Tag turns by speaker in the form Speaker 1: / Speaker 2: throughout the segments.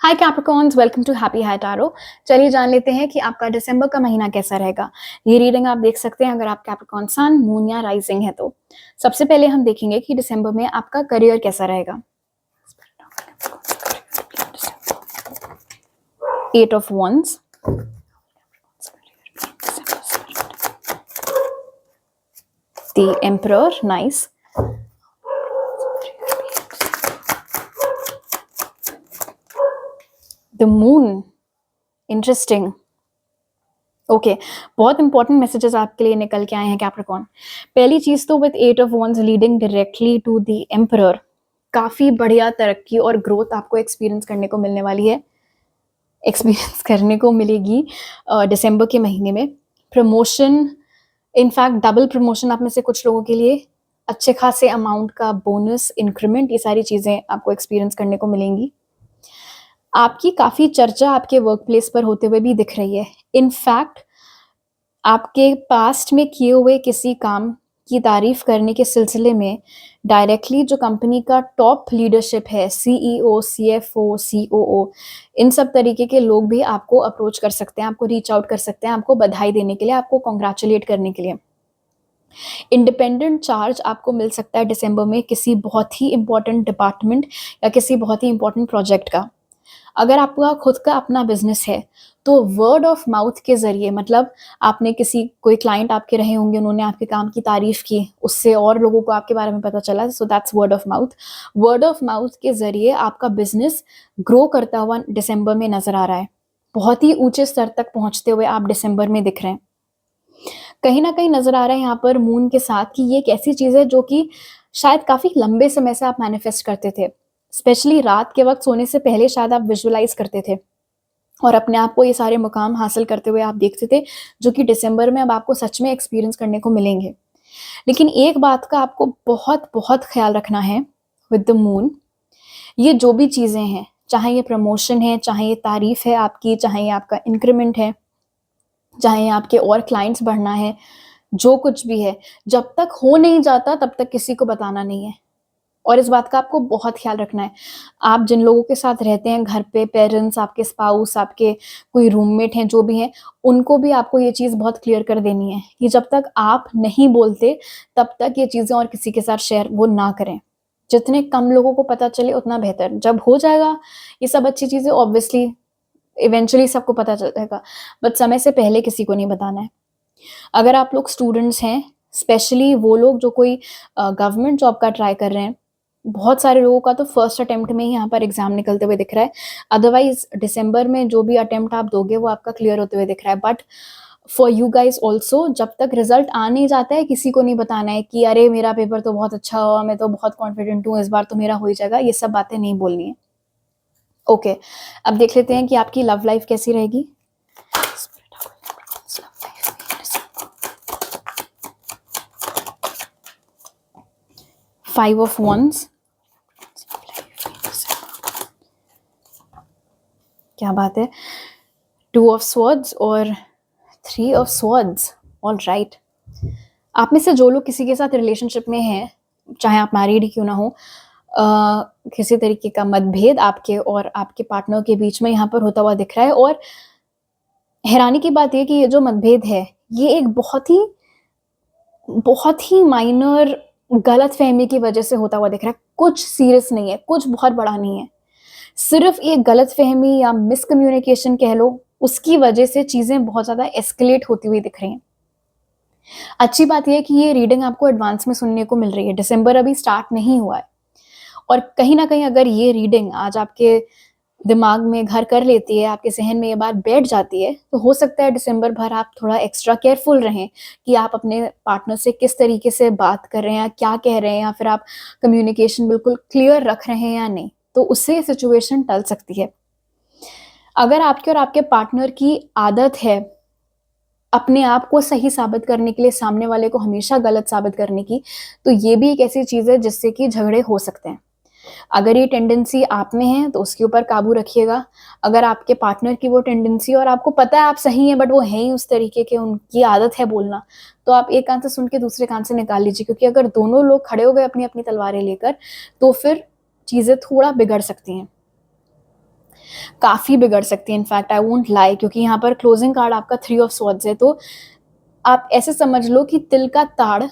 Speaker 1: Hi Capricorns, welcome to happy high tarot. चलिए जान लेते हैं कि आपका दिसंबर का महीना कैसा रहेगा। ये रीडिंग आप देख सकते हैं अगर आप कैप्रिकॉर्न सन, मून या राइजिंग है तो। सबसे पहले हम देखेंगे कि दिसंबर में आपका करियर कैसा रहेगा। 8 of wands, the emperor, nice. The moon, interesting. Okay बहुत इंपॉर्टेंट मैसेजेस आपके लिए निकल के आए हैं कैप्रिकॉर्न। पहली चीज तो with 8 of wands leading directly to the emperor, काफी बढ़िया तरक्की और ग्रोथ आपको एक्सपीरियंस करने को मिलने वाली है, एक्सपीरियंस करने को मिलेगी दिसंबर के महीने में। प्रमोशन, इनफैक्ट डबल प्रमोशन आप में से कुछ लोगों के लिए, अच्छे खासे अमाउंट का बोनस, इंक्रीमेंट, ये सारी चीजें आपको एक्सपीरियंस करने को मिलेंगी। आपकी काफी चर्चा आपके वर्क प्लेस पर होते हुए भी दिख रही है। इनफैक्ट आपके पास्ट में किए हुए किसी काम की तारीफ करने के सिलसिले में डायरेक्टली जो कंपनी का टॉप लीडरशिप है, सीईओ, सीएफओ, सीओओ, इन सब तरीके के लोग भी आपको अप्रोच कर सकते हैं, आपको रीच आउट कर सकते हैं, आपको बधाई देने के लिए, आपको कॉन्ग्रेचुलेट करने के लिए। इंडिपेंडेंट चार्ज आपको मिल सकता है दिसंबर में किसी बहुत ही इंपॉर्टेंट डिपार्टमेंट या किसी बहुत ही इंपॉर्टेंट प्रोजेक्ट का। अगर आपका खुद का अपना बिजनेस है तो वर्ड ऑफ माउथ के जरिए, मतलब आपने कोई क्लाइंट आपके रहे होंगे, उन्होंने आपके काम की तारीफ की, उससे और लोगों को आपके बारे में पता चला, so that's word of mouth. Word of mouth के जरिए आपका बिजनेस ग्रो करता हुआ दिसंबर में नजर आ रहा है, बहुत ही ऊंचे स्तर तक पहुंचते हुए आप दिसंबर में दिख रहे हैं। कहीं ना कहीं नजर आ रहा है यहाँ पर मून के साथ कि ये एक ऐसी चीज है जो कि शायद काफी लंबे समय से आप मैनिफेस्ट करते थे, स्पेशली रात के वक्त सोने से पहले शायद आप विजुअलाइज करते थे और अपने आप को ये सारे मुकाम हासिल करते हुए आप देखते थे, जो कि दिसंबर में अब आपको सच में एक्सपीरियंस करने को मिलेंगे। लेकिन एक बात का आपको बहुत बहुत ख्याल रखना है विद द मून, ये जो भी चीजें हैं, चाहे ये प्रमोशन है, चाहे ये तारीफ है आपकी, चाहे ये आपका इंक्रीमेंट है, चाहे आपके और क्लाइंट्स बढ़ना है, जो कुछ भी है, जब तक हो नहीं जाता तब तक किसी को बताना नहीं है। और इस बात का आपको बहुत ख्याल रखना है। आप जिन लोगों के साथ रहते हैं घर पे, पेरेंट्स, आपके स्पाउस, आपके कोई रूममेट हैं, जो भी हैं, उनको भी आपको ये चीज़ बहुत क्लियर कर देनी है कि जब तक आप नहीं बोलते तब तक ये चीज़ें और किसी के साथ शेयर वो ना करें। जितने कम लोगों को पता चले उतना बेहतर। जब हो जाएगा ये सब अच्छी चीज़ें, ऑब्वियसली इवेंचुअली सबको पता चल जाएगा, बट समय से पहले किसी को नहीं बताना है। अगर आप लोग स्टूडेंट्स हैं, स्पेशली वो लोग जो कोई गवर्नमेंट जॉब का ट्राई कर रहे हैं, बहुत सारे लोगों का तो फर्स्ट अटेम्प्ट में ही यहाँ पर एग्जाम निकलते हुए दिख रहा है। अदरवाइज दिसंबर में जो भी अटेम्प्ट आप दोगे वो आपका क्लियर होते हुए दिख रहा है। But for you guys also, जब तक रिजल्ट आ नहीं जाता है किसी को नहीं बताना है कि अरे मेरा पेपर तो बहुत अच्छा हुआ, मैं तो बहुत कॉन्फिडेंट हूँ, इस बार तो मेरा हो ही जाएगा। ये सब बातें नहीं बोलनी है। ओके, अब देख लेते हैं कि आपकी लव लाइफ कैसी रहेगी। फाइव ऑफ wands, क्या बात है, 2 ऑफ swords और 3 ऑफ swords। ऑल राइट, आप में से जो लोग किसी के साथ रिलेशनशिप में हैं, चाहे आप मैरिड ही क्यों ना हो, किसी तरीके का मतभेद आपके और आपके पार्टनर के बीच में यहाँ पर होता हुआ दिख रहा है। और हैरानी की बात यह कि ये जो मतभेद है, ये एक बहुत ही माइनर गलत फहमी की वजह से होता हुआ दिख रहा है। कुछ सीरियस नहीं है, कुछ बहुत बड़ा नहीं है, सिर्फ एक गलत फहमी या मिसकम्युनिकेशन कह लो, उसकी वजह से चीजें बहुत ज्यादा एस्केलेट होती हुई दिख रही हैं। अच्छी बात यह है कि ये रीडिंग आपको एडवांस में सुनने को मिल रही है, दिसंबर अभी स्टार्ट नहीं हुआ है। और कहीं ना कहीं अगर ये रीडिंग आज आपके दिमाग में घर कर लेती है, आपके जहन में ये बात बैठ जाती है, तो हो सकता है दिसंबर भर आप थोड़ा एक्स्ट्रा केयरफुल रहें कि आप अपने पार्टनर से किस तरीके से बात कर रहे हैं, या क्या कह रहे हैं, या फिर आप कम्युनिकेशन बिल्कुल क्लियर रख रहे हैं या नहीं, तो उससे सिचुएशन टल सकती है। अगर आपके और आपके पार्टनर की आदत है अपने आप को सही साबित करने के लिए सामने वाले को हमेशा गलत साबित करने की, तो ये भी एक ऐसी चीज है जिससे कि झगड़े हो सकते हैं। अगर ये टेंडेंसी आप में है तो उसके ऊपर काबू रखिएगा। अगर आपके पार्टनर की वो टेंडेंसी और आपको पता है आप सही हैं, बट वो है ही उस तरीके के, उनकी आदत है बोलना, तो आप एक कान से सुन के दूसरे कान से निकाल लीजिए। क्योंकि अगर दोनों लोग खड़े हो गए अपनी अपनी तलवारें लेकर, तो फिर चीजें थोड़ा बिगड़ सकती हैं। काफ़ी बिगड़ सकती है, इनफैक्ट आई वोंट लाई, क्योंकि यहाँ पर क्लोजिंग कार्ड आपका 3 ऑफ स्वॉर्ड्स है। तो आप ऐसे समझ लो कि तिल का ताड़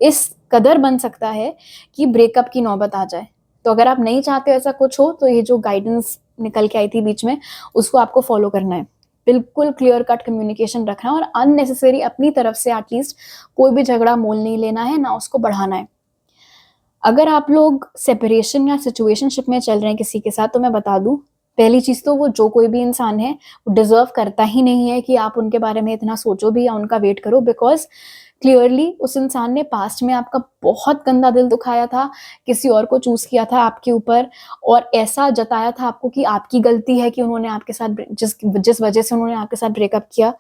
Speaker 1: इस कदर बन सकता है कि ब्रेकअप की नौबत आ जाए। तो अगर आप नहीं चाहते ऐसा कुछ हो, तो ये जो गाइडेंस निकल के आई थी बीच में, उसको आपको फॉलो करना है। बिल्कुल क्लियर कट कम्युनिकेशन रखना है और अननेसेसरी अपनी तरफ से एटलीस्ट कोई भी झगड़ा मोल नहीं लेना है, ना उसको बढ़ाना है। अगर आप लोग सेपरेशन या सिचुएशनशिप में चल रहे हैं किसी के साथ, तो मैं बता दूं, पहली चीज तो वो जो कोई भी इंसान है वो डिजर्व करता ही नहीं है कि आप उनके बारे में इतना सोचो भी या उनका वेट करो, बिकॉज क्लियरली उस इंसान ने पास्ट में आपका बहुत गंदा दिल दुखाया था, किसी और को चूज किया था आपके ऊपर, और ऐसा जताया था आपको कि आपकी गलती है कि उन्होंने आपके साथ जिस जिस वजह से उन्होंने आपके साथ ब्रेकअप किया।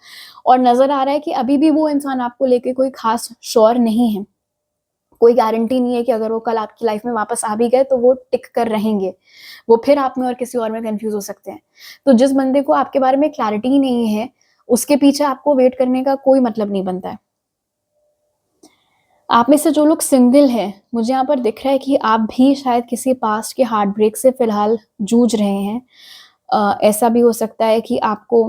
Speaker 1: और नजर आ रहा है कि अभी भी वो इंसान आपको लेके कोई खास श्योर नहीं है। कोई गारंटी नहीं है कि अगर वो कल आपकी लाइफ में वापस आ भी गए तो वो टिक कर रहेंगे, वो फिर आप में और किसी और में कंफ्यूज हो सकते हैं। तो जिस बंदे को आपके बारे में क्लैरिटी ही नहीं है, उसके पीछे आपको वेट करने का कोई मतलब नहीं बनता है। आप में से जो लोग सिंगल हैं, मुझे यहाँ पर दिख रहा है कि आप भी शायद किसी पास्ट के हार्ट ब्रेक से फिलहाल जूझ रहे हैं। ऐसा भी हो सकता है कि आपको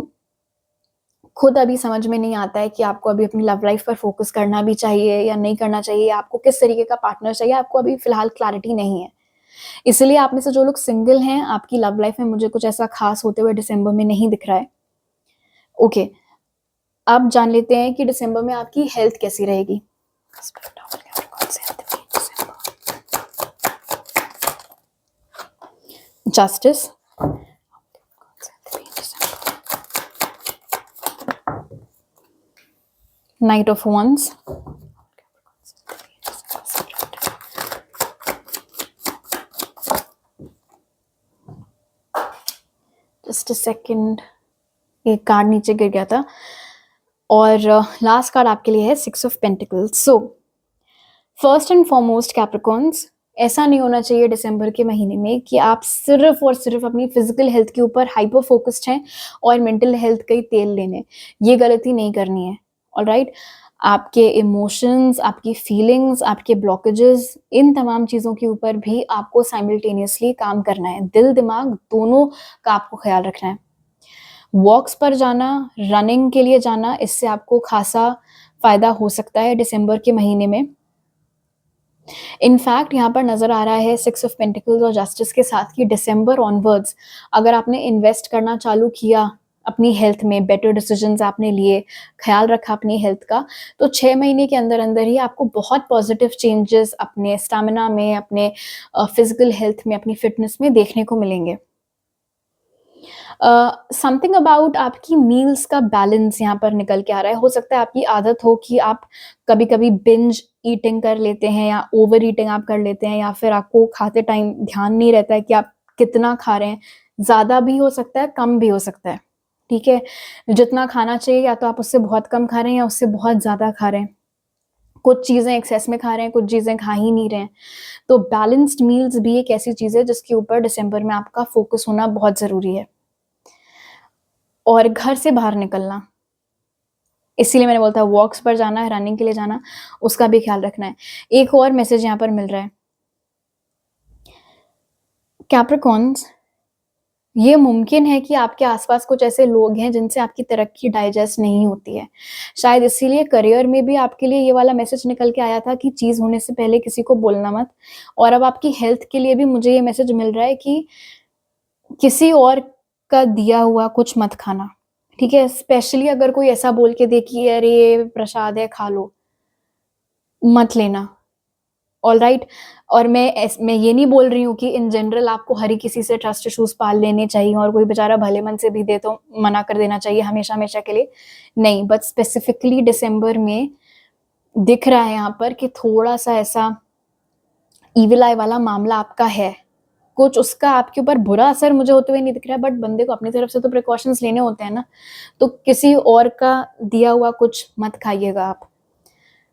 Speaker 1: खुद अभी समझ में नहीं आता है कि आपको अभी अपनी लव लाइफ पर फोकस करना भी चाहिए या नहीं करना चाहिए, आपको किस तरीके का पार्टनर चाहिए, आपको अभी फिलहाल क्लैरिटी नहीं है। इसलिए आप में से जो लोग सिंगल हैं, आपकी लव लाइफ में मुझे कुछ ऐसा खास होते हुए दिसंबर में नहीं दिख रहा है। ओके, अब जान लेते हैं कि दिसंबर में आपकी हेल्थ कैसी रहेगी। Justice, knight of wands, just a second, एक कार्ड नीचे गिर गया था। और लास्ट कार्ड आपके लिए है 6 of pentacles. So first and foremost Capricorns, ऐसा नहीं होना चाहिए दिसंबर के महीने में कि आप सिर्फ और सिर्फ अपनी फिजिकल हेल्थ के ऊपर हाइपर फोकस्ड हैं और मेंटल हेल्थ का ही तेल लेने। ये गलती नहीं करनी है। ऑलराइट, आपके इमोशंस, आपकी फीलिंग्स, आपके ब्लॉकेजेस, इन तमाम चीज़ों के ऊपर भी आपको साइमल्टेनियसली काम करना है। दिल दिमाग दोनों का आपको ख्याल रखना है। वॉक्स पर जाना, रनिंग के लिए जाना, इससे आपको खासा फायदा हो सकता है दिसंबर के महीने में। इनफैक्ट यहाँ पर नजर आ रहा है 6 ऑफ पेंटिकल्स और जस्टिस के साथ कि दिसंबर ऑनवर्ड्स अगर आपने इन्वेस्ट करना चालू किया अपनी हेल्थ में, बेटर डिसीजंस आपने लिए, ख्याल रखा अपनी हेल्थ का, तो 6 महीने के अंदर अंदर ही आपको बहुत पॉजिटिव चेंजेस अपने स्टैमिना में, अपने फिजिकल हेल्थ में, अपनी फिटनेस में देखने को मिलेंगे। समथिंग अबाउट आपकी मील्स का बैलेंस यहाँ पर निकल के आ रहा है। हो सकता है आपकी आदत हो कि आप कभी कभी बिंज ईटिंग कर लेते हैं या ओवर ईटिंग आप कर लेते हैं, या फिर आपको खाते टाइम ध्यान नहीं रहता है कि आप कितना खा रहे हैं। ज़्यादा भी हो सकता है, कम भी हो सकता है। ठीक है, जितना खाना चाहिए या तो आप उससे बहुत कम खा रहे हैं या उससे बहुत ज़्यादा खा रहे हैं। कुछ चीज़ें एक्सेस में खा रहे हैं, कुछ चीज़ें खा ही नहीं रहे हैं। तो बैलेंस्ड मील्स भी एक ऐसी चीज़ है जिसके ऊपर दिसंबर में आपका फोकस होना बहुत ज़रूरी है। और घर से बाहर निकलना, इसीलिए मैंने बोलता वॉक्स पर जाना है, रनिंग के लिए जाना, उसका भी ख्याल रखना है। एक और मैसेज यहाँ पर मिल रहा है, कैप्रिकॉन्स, ये मुमकिन है कि आपके आसपास कुछ ऐसे लोग हैं जिनसे आपकी तरक्की डाइजेस्ट नहीं होती है। शायद इसीलिए करियर में भी आपके लिए ये वाला मैसेज निकल के आया था कि चीज़ होने से पहले किसी को बोलना मत। और अब आपकी हेल्थ के लिए भी मुझे ये मैसेज मिल रहा है कि किसी और का दिया हुआ कुछ मत खाना। ठीक है, स्पेशली अगर कोई ऐसा बोल के दे कि अरे ये प्रसाद है खा लो, मत लेना। ऑलराइट, और मैं ये नहीं बोल रही हूँ कि इन जनरल आपको हर किसी से ट्रस्ट इश्यूज पाल लेने चाहिए और कोई बेचारा भले मन से भी दे तो मना कर देना चाहिए हमेशा हमेशा के लिए, नहीं। बट स्पेसिफिकली दिसंबर में दिख रहा है यहाँ पर कि थोड़ा सा ऐसा ईविल आई वाला मामला आपका है। कुछ उसका आपके ऊपर बुरा असर मुझे होते हुए नहीं दिख रहा है, बट बंदे को अपनी तरफ से तो प्रिकॉशंस लेने होते हैं ना, तो किसी और का दिया हुआ कुछ मत खाइएगा आप।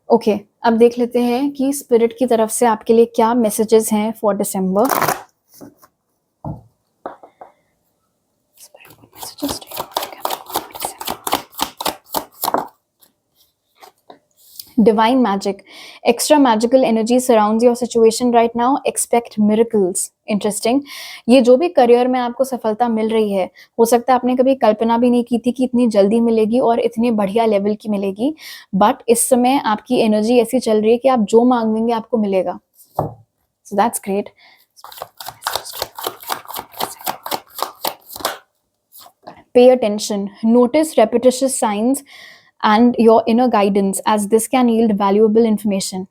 Speaker 1: ओके, अब देख लेते हैं कि स्पिरिट की तरफ से आपके लिए क्या मैसेजेस हैं for December. Divine magic, extra magical energy surrounds your situation right now. Expect miracles. Interesting. ये जो भी करियर में आपको सफलता मिल रही है, हो सकता है आपने कभी कल्पना भी नहीं की थी कि इतनी जल्दी मिलेगी और इतने बढ़िया लेवल की मिलेगी। बट इस समय आपकी एनर्जी ऐसी चल रही है कि आप जो माँगेंगे आपको मिलेगा। So that's great. Pay attention. Notice repetitious signs and your inner guidance, as this can yield valuable information.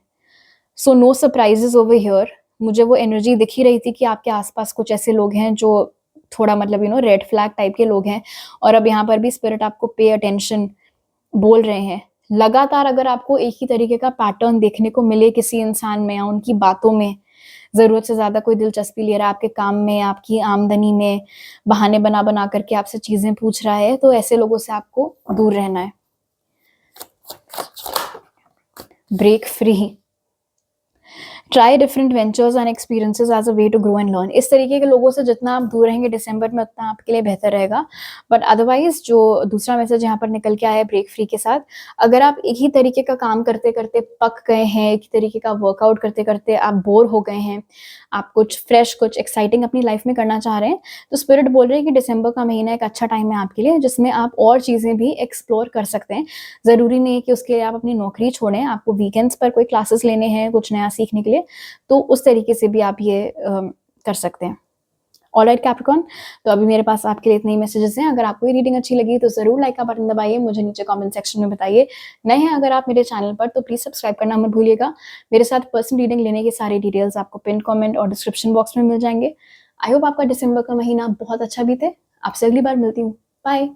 Speaker 1: So no surprises over here. मुझे वो एनर्जी दिख ही रही थी कि आपके आसपास कुछ ऐसे लोग हैं जो थोड़ा मतलब रेड फ्लैग टाइप के लोग हैं, और अब यहाँ पर भी स्पिरिट आपको पे अटेंशन बोल रहे हैं। लगातार अगर आपको एक ही तरीके का पैटर्न देखने को मिले किसी इंसान में या उनकी बातों में, ज़रूरत से ज़्यादा कोई दिलचस्पी ले रहा है आपके काम में, आपकी आमदनी में, बहाने बना करके आपसे चीज़ें पूछ रहा है, तो ऐसे लोगों से आपको दूर रहना है। Break free. Try different ventures and experiences as a way to grow and learn. इस तरीके के लोगों से जितना आप दूर रहेंगे दिसंबर में, उतना आपके लिए बेहतर रहेगा। बट अदरवाइज जो दूसरा मैसेज यहाँ पर निकल के आया है ब्रेक फ्री के साथ, अगर आप एक ही तरीके का काम करते करते पक गए हैं, एक ही तरीके का वर्कआउट करते करते आप बोर हो गए हैं, आप कुछ फ्रेश, कुछ एक्साइटिंग अपनी लाइफ में करना चाह रहे हैं, तो स्पिरिट बोल रहे हैं कि दिसंबर का महीना एक अच्छा टाइम है आपके लिए, जिसमें आप और चीज़ें भी एक्सप्लोर कर सकते हैं। ज़रूरी नहीं है कि उसके लिए आप अपनी नौकरी छोड़ें, आपको वीकेंड्स पर कोई क्लासेस लेने हैं कुछ नया सीखने के लिए, तो उस तरीके से भी आप ये कर सकते हैं। ऑलराइट कैप्रिकॉर्न, तो अभी मेरे पास आपके लिए इतने ही मैसेजेस हैं। अगर आपको ये रीडिंग अच्छी लगी तो ज़रूर लाइक का बटन दबाइए, मुझे नीचे कमेंट सेक्शन में बताइए। नए हैं अगर आप मेरे चैनल पर तो प्लीज़ सब्सक्राइब करना मत भूलिएगा। मेरे साथ पर्सनल रीडिंग लेने के सारे डिटेल्स आपको पिन कमेंट और डिस्क्रिप्शन बॉक्स में मिल जाएंगे। आई होप आपका दिसंबर का महीना बहुत अच्छा बीते। आपसे अगली बार मिलती हूँ। बाय।